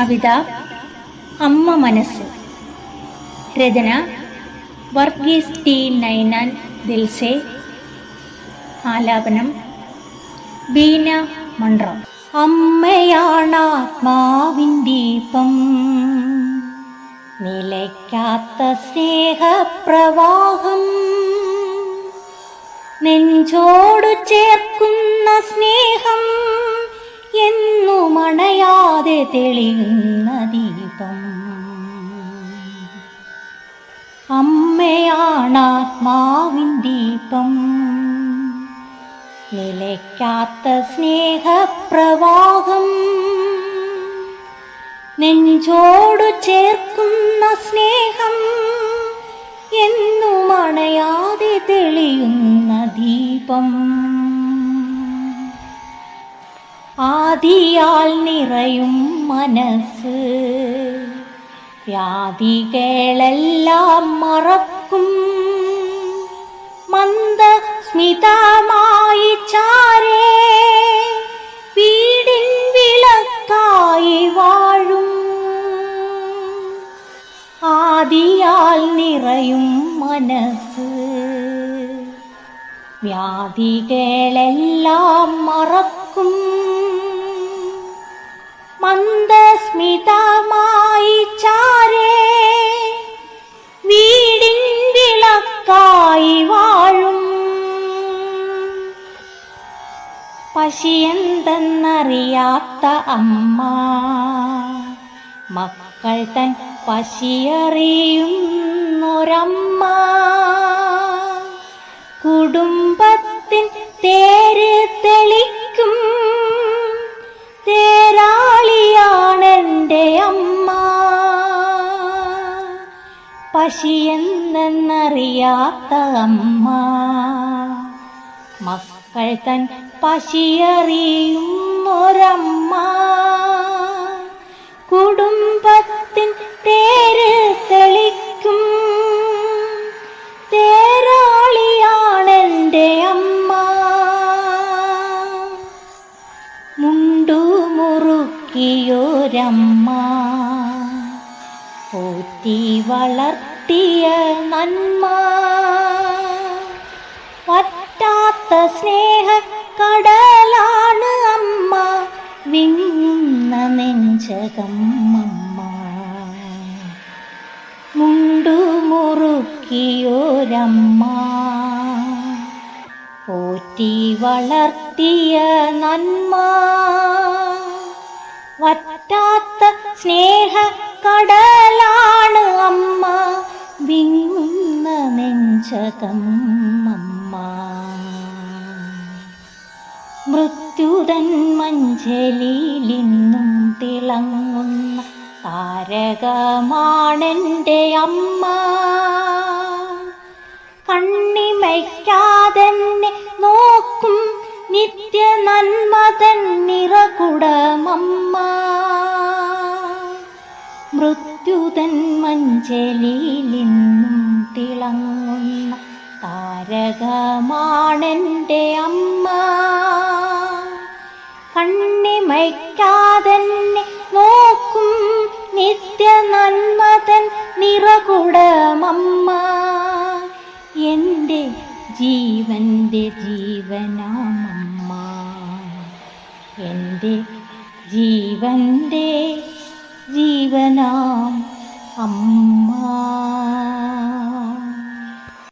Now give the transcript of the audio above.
കവിത അമ്മ മനസ്സ്. രചന വർഗീസ് ടി നൈനാൻ ദിൽസെ. ആലാപനം ബീന മൺറോ. അമ്മയാണാത്മാവിൻ ദീപം, നിലയ്ക്കാത്ത സ്നേഹപ്രവാഹം, നെഞ്ചോടു ചേർക്കുന്ന സ്നേഹം, എന്നും അണയാതെ തെളിയുന്ന ദീപം. അമ്മയാണാത്മാവിൻ ദീപം, നിലയ്ക്കാത്ത സ്നേഹപ്രവാഹം, നെഞ്ചോടു ചേർക്കുന്ന സ്നേഹം, എന്നും അണയാതെ തെളിയുന്ന ദീപം. ആദിയാൽ നിറയും മനസ്സ് വ്യാധികളെല്ലാം മറക്കും, മന്ദസ്മിതമായി ചാരേ വീടിൻ വിളക്കായി വാഴും. ആദിയാൽ നിറയും മനസ്സ് വ്യാധികളെല്ലാം മറക്കും, മന്ദസ്മിതമായി ചാരേ വീടിൻ വിളക്കായി വാഴും. പശിയെന്തെന്നറിയാത്ത അമ്മ മക്കൾ തൻ പശിയറിയുന്നൊരമ്മ, കുടുംബത്തിൻ തേര് തെളിക്കും തേരാളിയാണെൻ്റെ അമ്മ. പശിയെന്തെന്നറിയാത്ത അമ്മ മക്കൾ തൻ പശിയറിയുന്നൊരമ്മ, കുടുംബത്തിൻ തേര് തെളിക്കും തേരാളിയാണെൻ്റെ അമ്മ. മുണ്ടുമുറുക്കിയൊരമ്മ പോറ്റി വളർത്തിയ നന്മ, വറ്റാത്ത സ്നേഹക്കടലാണ് അമ്മ, വിങ്ങുന്ന നെഞ്ചകം അമ്മ. മുണ്ടുമുറുക്കിയൊരമ്മ പോറ്റി വളർത്തിയ നന്മ, വറ്റാത്ത സ്നേഹക്കടലാണ് അമ്മ, വിങ്ങുന്ന നെഞ്ചകം അമ്മ. മൃത്യുതൻ മഞ്ചലിലിന്നും തിളങ്ങുന്ന താരകമാണെൻ്റെ അമ്മ, കണ്ണിമയ്ക്കാതെന്നെ നോക്കും നിത്യ നന്മതൻ നിറകുടമമ്മ. മൃത്യുതൻ മഞ്ചലിലിന്നും തിളങ്ങുന്ന താരകമാണെൻ്റെ അമ്മ, കണ്ണിമയ്ക്കാതെന്നെ നോക്കും നിത്യ നന്മതൻ നിറകുടമമ്മ. എൻ്റെ ജീവൻ്റെ ജീവനാമമ്മ, എൻ്റെ ജീവൻ്റെ ജീവനാം അമ്മ.